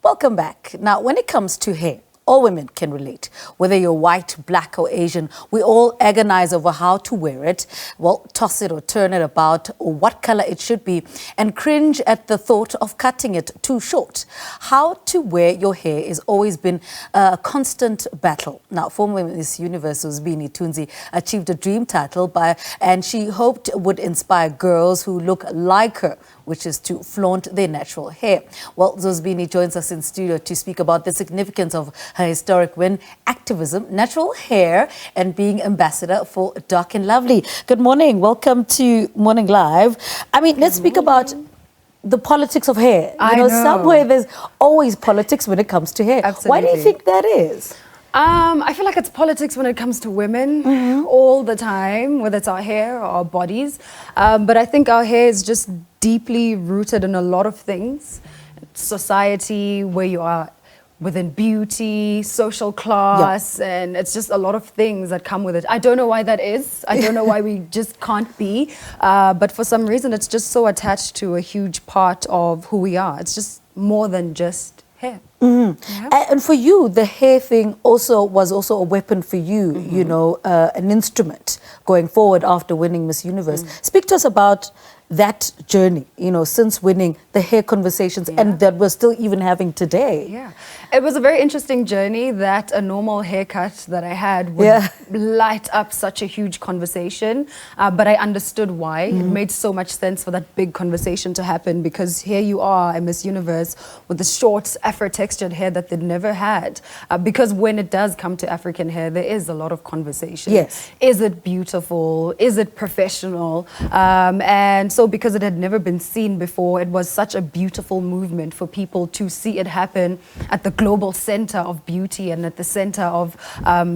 Welcome back. Now, when it comes to hair, all women can relate. Whether you're white, black or Asian, we all agonize over how to wear it. Well, toss it or turn it about or what color it should be and cringe at the thought of cutting it too short. How to wear your hair has always been a constant battle. Now, former Miss Universe Zozibini Tunzi achieved a dream title and she hoped would inspire girls who look like her, which is to flaunt their natural hair. Well, Zozibini joins us in studio to speak about the significance of her historic win, activism, natural hair, and being ambassador for Dark and Lovely. Good morning. Welcome to Morning Live. I mean, let's speak about the politics of hair. You know, somewhere there's always politics when it comes to hair. Absolutely. Why do you think that is? I feel like it's politics when it comes to women all the time, whether it's our hair or our bodies. But I think our hair is just deeply rooted in a lot of things. Society, where you are within beauty, social class, and it's just a lot of things that come with it. I don't know why that is. I don't know why we just can't be. But for some reason, it's just so attached to a huge part of who we are. It's just more than just hair. Yeah. And for you, the hair thing was also a weapon for you, you know, an instrument going forward after winning Miss Universe. Speak to us about that journey, you know, since winning, the hair conversations and that we're still even having today. Yeah, it was a very interesting journey that a normal haircut that I had would light up such a huge conversation, but I understood why. It made so much sense for that big conversation to happen because here you are, a Miss Universe with the short Afro-textured hair that they'd never had. Because when it does come to African hair, there is a lot of conversation. Yes. Is it beautiful? Is it professional? And so because it had never been seen before, it was such a beautiful movement for people to see it happen at the global center of beauty and at the center of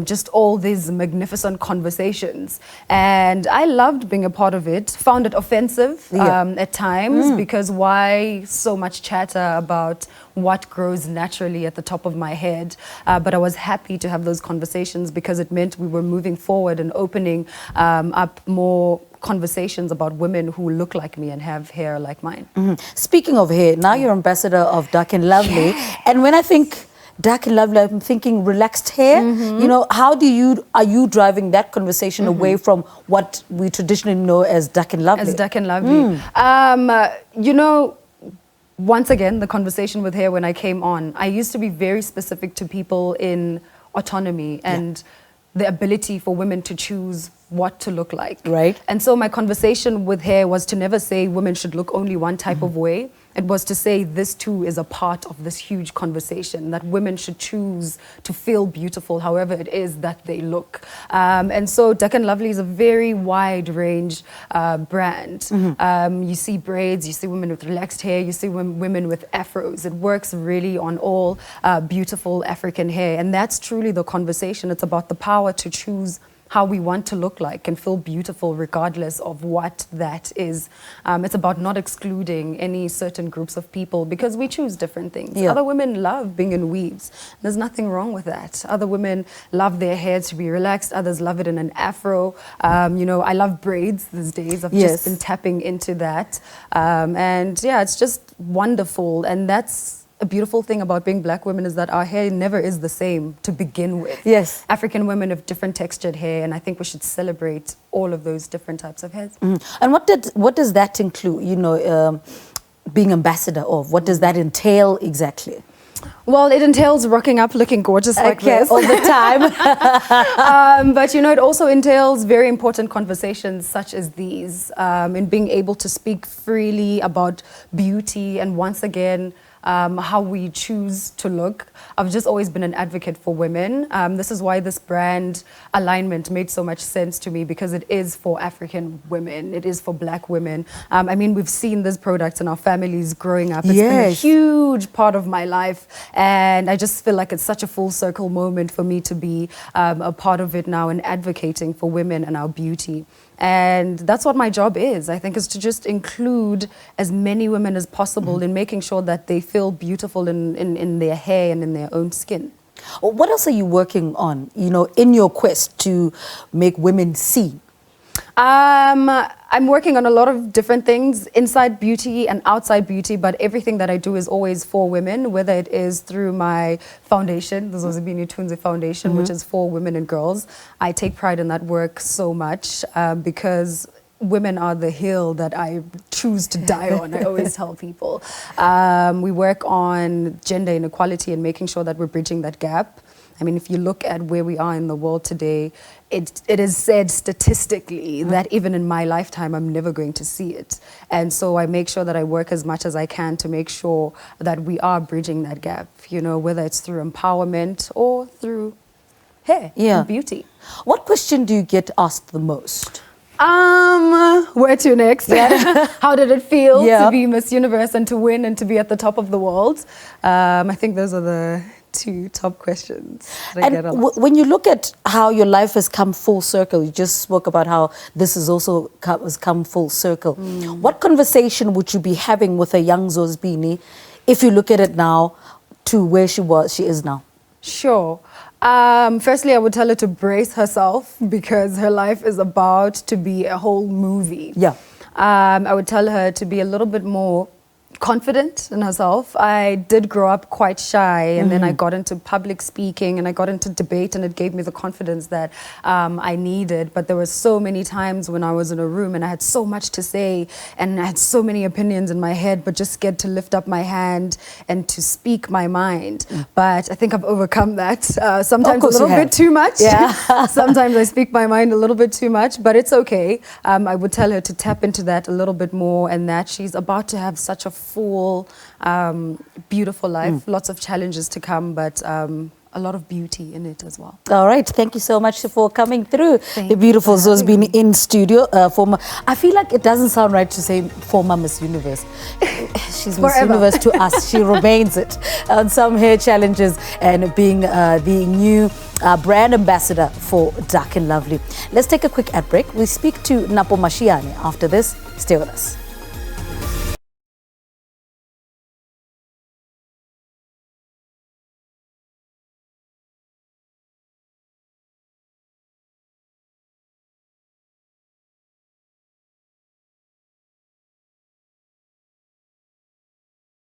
just all these magnificent conversations. And I loved being a part of it, found it offensive at times because why so much chatter about what grows naturally at the top of my head. But I was happy to have those conversations because it meant we were moving forward and opening up more conversations about women who look like me and have hair like mine. Speaking of hair, now you're ambassador of Dark and Lovely. And when I think Dark and Lovely, I'm thinking relaxed hair. You know, how are you driving that conversation away from what we traditionally know as Dark and Lovely? As Dark and Lovely. You know, once again, the conversation with hair when I came on, I used to be very specific to people in autonomy and the ability for women to choose what to look like. Right. And so my conversation with hair was to never say women should look only one type of way. It was to say this too is a part of this huge conversation, that women should choose to feel beautiful however it is that they look. And so Dark and Lovely is a very wide range brand. You see braids, you see women with relaxed hair, you see women with afros. It works really on all beautiful African hair. And that's truly the conversation. It's about the power to choose how we want to look like and feel beautiful regardless of what that is. It's about not excluding any certain groups of people because we choose different things. Other women love being in weaves. There's nothing wrong with that. Other women love their hair to be relaxed. Others love it in an afro. You know, I love braids these days. I've just been tapping into that. And yeah, it's just wonderful. And that's a beautiful thing about being black women is that our hair never is the same to begin with. Yes. African women have different textured hair, and I think we should celebrate all of those different types of hairs. And what does that include, you know, being ambassador of? What does that entail exactly? Well, it entails rocking up looking gorgeous like this all the time. But you know, it also entails very important conversations such as these, in being able to speak freely about beauty and once again how we choose to look. I've just always been an advocate for women. This is why this brand alignment made so much sense to me because it is for African women. It is for black women. I mean, we've seen this product in our families growing up. It's been a huge part of my life. And I just feel like it's such a full circle moment for me to be a part of it now and advocating for women and our beauty. And that's what my job is, I think, is to just include as many women as possible in making sure that they feel beautiful in their hair and in their own skin. What else are you working on, you know, in your quest to make women see? I'm working on a lot of different things inside beauty and outside beauty, but everything that I do is always for women, whether it is through my foundation, the Zozibini Tunzi Foundation, which is for women and girls. I take pride in that work so much because women are the hill that I choose to die on. I always tell people. We work on gender inequality and making sure that we're bridging that gap. I mean, if you look at where we are in the world today, it is said statistically that even in my lifetime, I'm never going to see it. And so I make sure that I work as much as I can to make sure that we are bridging that gap, you know, whether it's through empowerment or through hair and beauty. What question do you get asked the most? Where to next? Yeah. How did it feel to be Miss Universe and to win and to be at the top of the world? I think those are the two top questions that I get a lot. When you look at how your life has come full circle, you just spoke about how this has also come full circle. What conversation would you be having with a young Zozibini if you look at it now to where she is now? Sure. Firstly, I would tell her to brace herself because her life is about to be a whole movie. Yeah. I would tell her to be a little bit more confident in herself. I did grow up quite shy, and then I got into public speaking and I got into debate, and it gave me the confidence that I needed. But there were so many times when I was in a room and I had so much to say and I had so many opinions in my head, but just scared to lift up my hand and to speak my mind. But I think I've overcome that. Sometimes a little bit too much. Yeah. Sometimes I speak my mind a little bit too much, but it's okay. I would tell her to tap into that a little bit more, and that she's about to have such a full, beautiful life. Lots of challenges to come, but a lot of beauty in it as well. All right. Thank you so much for coming through. The beautiful Zozibini in studio. I feel like it doesn't sound right to say former Miss Universe. She's Miss Universe to us. She remains it on some hair challenges and being the new brand ambassador for Dark and Lovely. Let's take a quick ad break. We speak to Napo Mashiane after this. Stay with us.